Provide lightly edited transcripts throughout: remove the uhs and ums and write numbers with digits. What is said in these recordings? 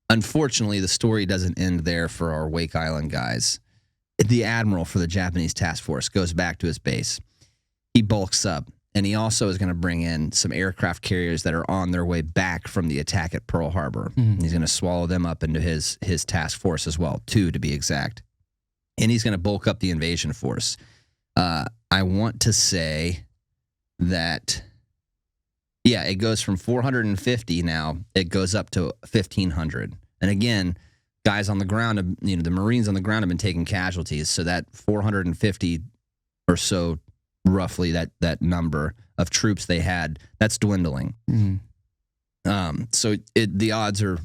unfortunately, the story doesn't end there for our Wake Island guys. The admiral for the Japanese task force goes back to his base. He bulks up, and he also is going to bring in some aircraft carriers that are on their way back from the attack at Pearl Harbor. Mm-hmm. He's going to swallow them up into his task force as well, 2 to be exact. And he's going to bulk up the invasion force. I want to say that, yeah, it goes from 450 now, it goes up to 1,500. And again, guys on the ground, the Marines on the ground have been taking casualties, so that 450 or so, roughly that number of troops they had, that's dwindling. Mm-hmm. So the odds are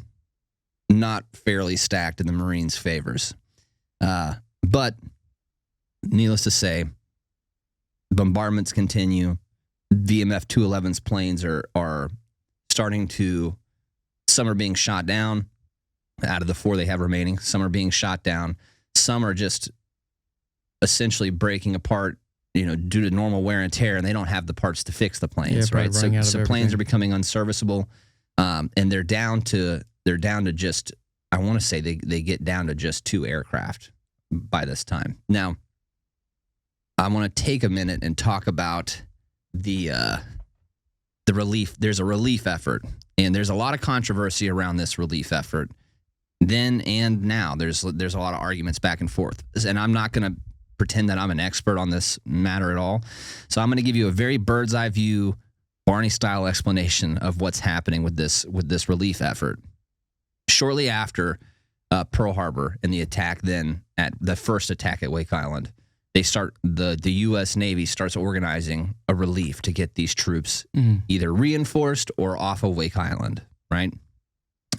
not fairly stacked in the Marines' favors. But needless to say, bombardments continue. VMF 211's planes are starting to, some are being shot down out of the 4 they have remaining. Some are being shot down. Some are just essentially breaking apart, due to normal wear and tear, and they don't have the parts to fix the planes, right? So planes are becoming unserviceable, and they're down to just, I want to say they get down to just 2 aircraft by this time. Now, I want to take a minute and talk about the relief. There's a relief effort, and there's a lot of controversy around this relief effort. Then and now, there's a lot of arguments back and forth, and I'm not going to pretend that I'm an expert on this matter at all. So I'm going to give you a very bird's eye view, Barney-style explanation of what's happening with this relief effort. Shortly after Pearl Harbor and the attack, then at the first attack at Wake Island, the U.S. Navy starts organizing a relief to get these troops either reinforced or off of Wake Island, right?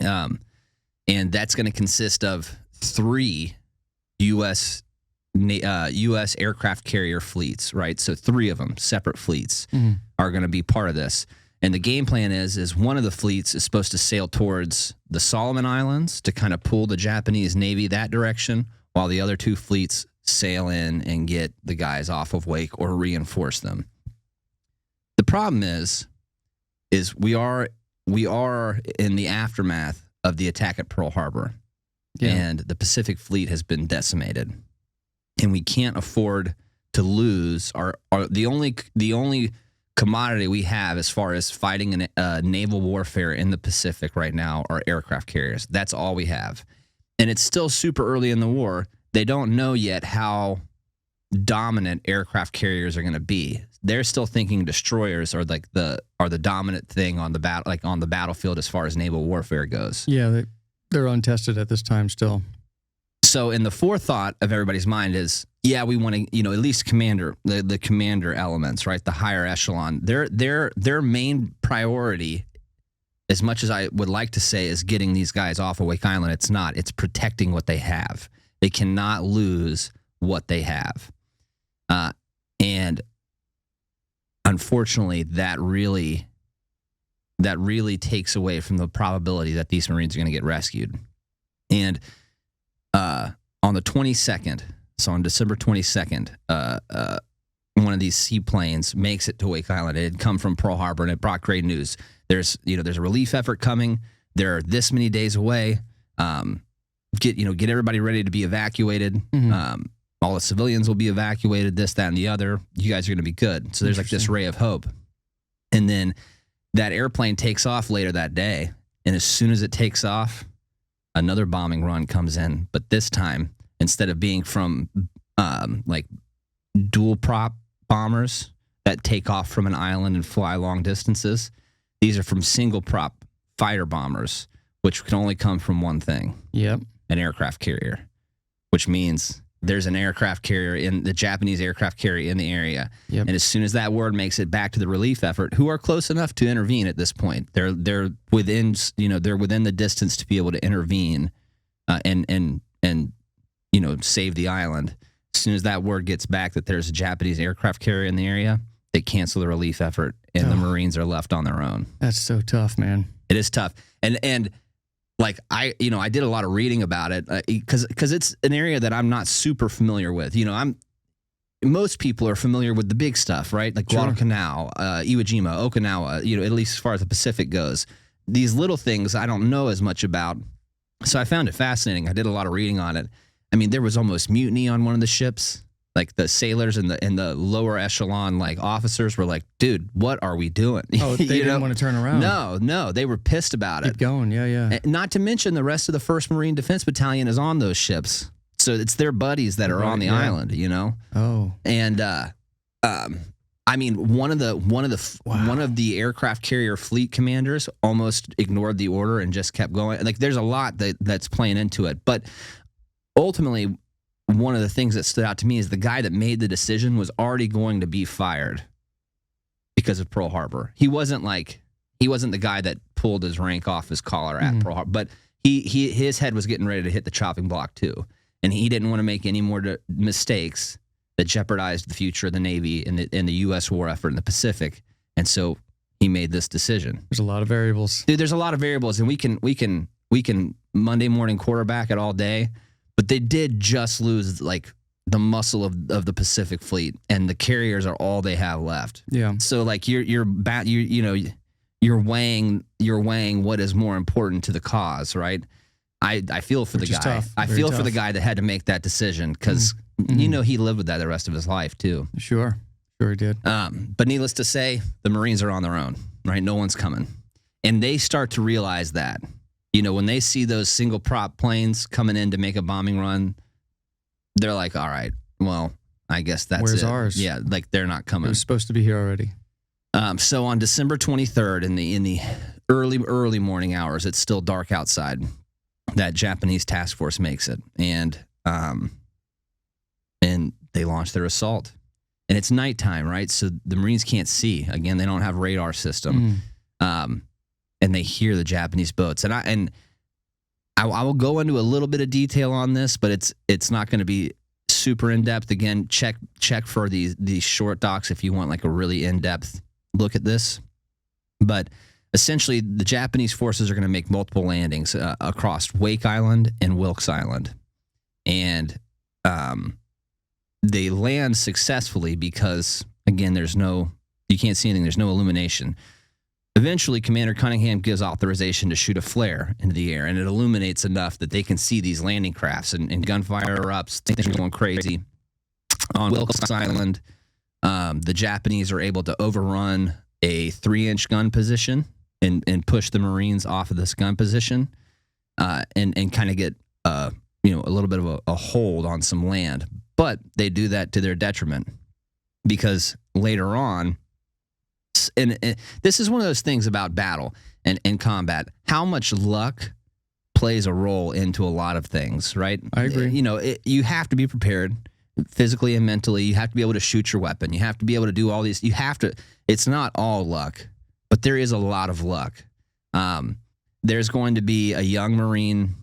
And that's going to consist of 3 U.S. aircraft carrier fleets, right? So 3 of them, separate fleets, are going to be part of this. And the game plan is one of the fleets is supposed to sail towards the Solomon Islands to kind of pull the Japanese Navy that direction, while the other 2 fleets sail in and get the guys off of Wake or reinforce them. The problem is we are in the aftermath of the attack at Pearl Harbor, and the Pacific Fleet has been decimated. And we can't afford to lose the only commodity we have as far as fighting naval warfare in the Pacific right now are aircraft carriers. That's all we have. And it's still super early in the war. They don't know yet how dominant aircraft carriers are going to be. They're still thinking destroyers are the dominant thing on the battlefield as far as naval warfare goes. Yeah, they're untested at this time still. So in the forethought of everybody's mind is, yeah, we want to, at least the commander elements, right? The higher echelon. Their main priority, as much as I would like to say, is getting these guys off of Wake Island. It's not. It's protecting what they have. They cannot lose what they have. And unfortunately, that really takes away from the probability that these Marines are going to get rescued. And on the 22nd, so on December 22nd, one of these seaplanes makes it to Wake Island. It had come from Pearl Harbor, and it brought great news. There's a relief effort coming. They're this many days away. Get everybody ready to be evacuated. Mm-hmm. All the civilians will be evacuated, this, that, and the other. You guys are going to be good. So there's like this ray of hope. And then that airplane takes off later that day. And as soon as it takes off, another bombing run comes in. But this time, instead of being from like dual prop bombers that take off from an island and fly long distances, these are from single prop fighter bombers, which can only come from one thing. Yep. An aircraft carrier, which means there's an aircraft carrier in the Japanese aircraft carrier in the area. Yep. And as soon as that word makes it back to the relief effort, who are close enough to intervene at this point, they're within the distance to be able to intervene and save the island. As soon as that word gets back that there's a Japanese aircraft carrier in the area, they cancel the relief effort and the Marines are left on their own. That's so tough, man. It is tough. And like I did a lot of reading about it because it's an area that I'm not super familiar with. Most people are familiar with the big stuff, right? Like Guadalcanal, Iwo Jima, Okinawa, at least as far as the Pacific goes. These little things I don't know as much about. So I found it fascinating. I did a lot of reading on it. I mean, there was almost mutiny on one of the ships. Like the sailors and the lower echelon like officers were like, "Dude, what are we doing?" Oh, they didn't want to turn around. No, they were pissed about Keep it. going, yeah. Not to mention the rest of the 1st Marine Defense Battalion is on those ships, so it's their buddies that are on the island. Oh, And I mean, one of the aircraft carrier fleet commanders almost ignored the order and just kept going. Like, there's a lot that's playing into it, but ultimately, one of the things that stood out to me is the guy that made the decision was already going to be fired because of Pearl Harbor. He wasn't the guy that pulled his rank off his collar at Pearl Harbor, but his head was getting ready to hit the chopping block too, and he didn't want to make any more mistakes that jeopardized the future of the Navy in the U.S. war effort in the Pacific, and so he made this decision. There's a lot of variables, dude. There's a lot of variables, and we can Monday morning quarterback it all day. But they did just lose like the muscle of the Pacific Fleet, and the carriers are all they have left. Yeah. So like you're weighing what is more important to the cause, right? I feel for the guy. Tough. I Very feel tough. for the guy that had to make that decision because he lived with that the rest of his life too. Sure he did. But needless to say, the Marines are on their own, right? No one's coming, and they start to realize that. When they see those single prop planes coming in to make a bombing run, they're like, all right, well, I guess that's Where's it. ours? Yeah, like they're not coming. It was supposed to be here already. So on December 23rd, in the early morning hours, it's still dark outside, that Japanese task force makes it. And they launch their assault. And it's nighttime, right? So the Marines can't see. Again, they don't have radar system. And they hear the Japanese boats, and I will go into a little bit of detail on this, but it's not going to be super in depth. Again, check for these short docs if you want like a really in depth look at this. But essentially, the Japanese forces are going to make multiple landings across Wake Island and Wilkes Island, and they land successfully because again, you can't see anything. There's no illumination. Eventually, Commander Cunningham gives authorization to shoot a flare into the air, and it illuminates enough that they can see these landing crafts, and gunfire erupts. Things are going crazy. On Wilkes Island, the Japanese are able to overrun a 3-inch gun position and push the Marines off of this gun position and kind of get a little bit of a hold on some land. But they do that to their detriment because later on, and this is one of those things about battle and combat, how much luck plays a role into a lot of things, right? I agree. You have to be prepared physically and mentally. You have to be able to shoot your weapon. You have to be able to do all these. It's not all luck, but there is a lot of luck. There's going to be a young Marine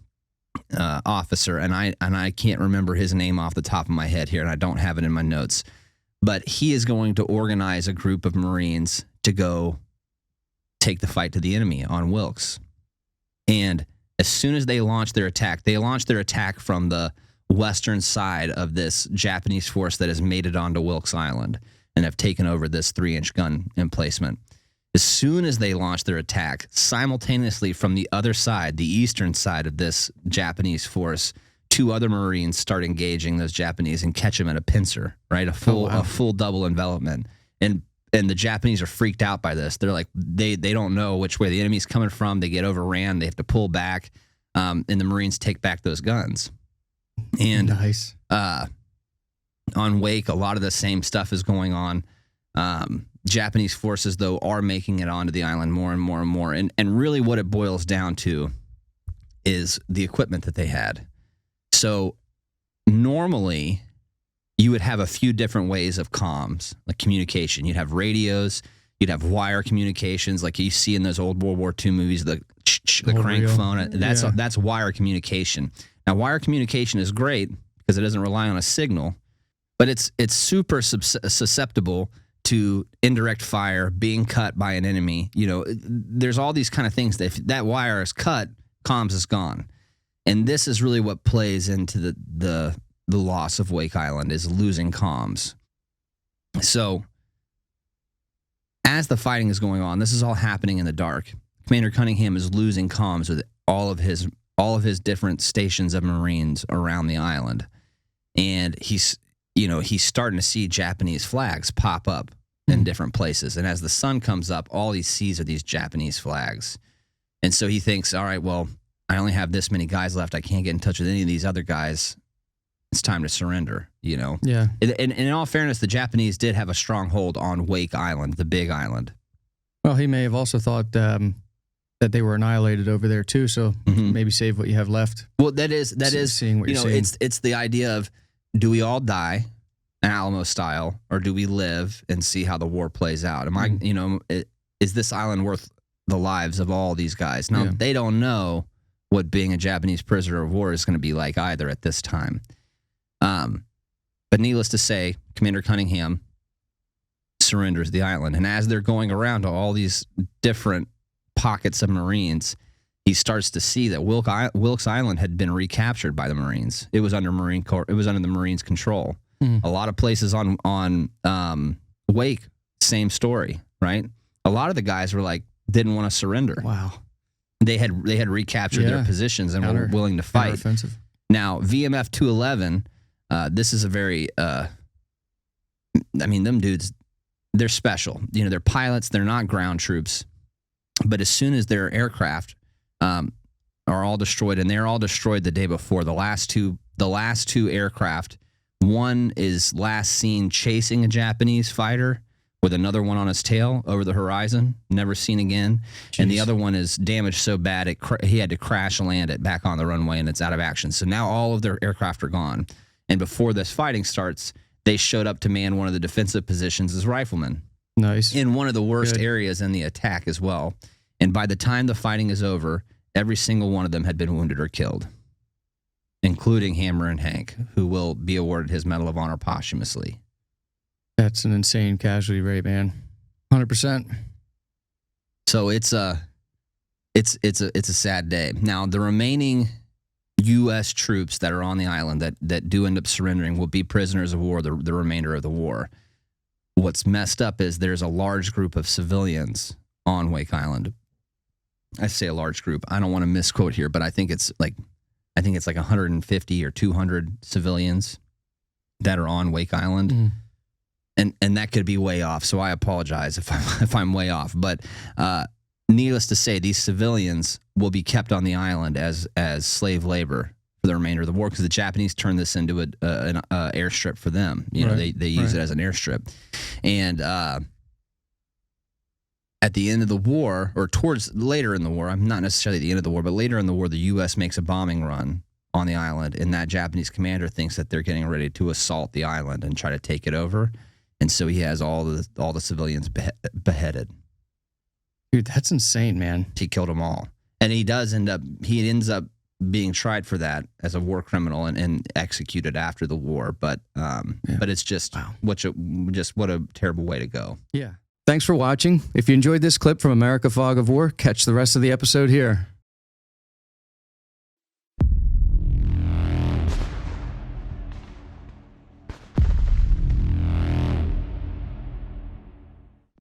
officer, and I can't remember his name off the top of my head here, and I don't have it in my notes. But he is going to organize a group of Marines to go take the fight to the enemy on Wilkes. And as soon as they launch their attack from the western side of this Japanese force that has made it onto Wilkes Island and have taken over this 3-inch gun emplacement. As soon as they launch their attack, simultaneously from the other side, the eastern side of this Japanese force, 2 other Marines start engaging those Japanese and catch them at a pincer, right? A full double envelopment. And the Japanese are freaked out by this. They're like, they don't know which way the enemy's coming from. They get overran. They have to pull back. And the Marines take back those guns. And nice. On Wake, a lot of the same stuff is going on. Japanese forces, though, are making it onto the island more and more and more. And really what it boils down to is the equipment that they had. So normally you would have a few different ways of comms, like communication. You'd have radios, you'd have wire communications, like you see in those old World War II movies, the crank phone. That's wire communication. Now, wire communication is great because it doesn't rely on a signal, but it's super susceptible to indirect fire, being cut by an enemy. There's all these kind of things that if that wire is cut, comms is gone. And this is really what plays into the loss of Wake Island, is losing comms. So as the fighting is going on, this is all happening in the dark. Commander Cunningham is losing comms with all of all of his different stations of Marines around the island. And he's starting to see Japanese flags pop up in different places. And as the sun comes up, all he sees are these Japanese flags. And so he thinks, all right, well, I only have this many guys left. I can't get in touch with any of these other guys. It's time to surrender, Yeah. And in all fairness, the Japanese did have a stronghold on Wake Island, the big island. Well, he may have also thought that they were annihilated over there too. So maybe save what you have left. Well, that is Seeing what you're saying. it's the idea of, do we all die, Alamo style, or do we live and see how the war plays out? Is this island worth the lives of all these guys? Now, they don't know what being a Japanese prisoner of war is going to be like either at this time. But needless to say, Commander Cunningham surrenders the island. And as they're going around to all these different pockets of Marines, he starts to see that Wilkes Island had been recaptured by the Marines. It was under the Marines' control. A lot of places on Wake, same story, right? A lot of the guys were didn't want to surrender. Wow. They had recaptured their positions and were willing to fight. Offensive. Now, VMF 211, this is a very, them dudes, they're special. They're pilots. They're not ground troops. But as soon as their aircraft are all destroyed, and they're all destroyed the day before, the last two aircraft, one is last seen chasing a Japanese fighter with another one on his tail over the horizon, never seen again. Jeez. And the other one is damaged so bad he had to crash land it back on the runway, and it's out of action. So now all of their aircraft are gone. And before this fighting starts, they showed up to man one of the defensive positions as riflemen. Nice. In one of the worst areas in the attack as well. And by the time the fighting is over, every single one of them had been wounded or killed, including Hammer and Hank, who will be awarded his Medal of Honor posthumously. That's an insane casualty rate, man. 100%. So it's a sad day. Now, the remaining U.S. troops that are on the island that do end up surrendering will be prisoners of war the remainder of the war. What's messed up is there's a large group of civilians on Wake Island. I say a large group. I don't want to misquote here, but I think it's like 150 or 200 civilians that are on Wake Island. And that could be way off, so I apologize if I'm way off. But needless to say, these civilians will be kept on the island as slave labor for the remainder of the war, because the Japanese turned this into an airstrip for them. They use it as an airstrip. And at the end of the war, or towards later in the war, I'm not necessarily at the end of the war, but later in the war, the U.S. makes a bombing run on the island, and that Japanese commander thinks that they're getting ready to assault the island and try to take it over. And so he has all the civilians beheaded. Dude, that's insane, man. He killed them all. And he ends up being tried for that as a war criminal and executed after the war. But it's just, what a terrible way to go. Yeah. Thanks for watching. If you enjoyed this clip from America Fog of War, catch the rest of the episode here.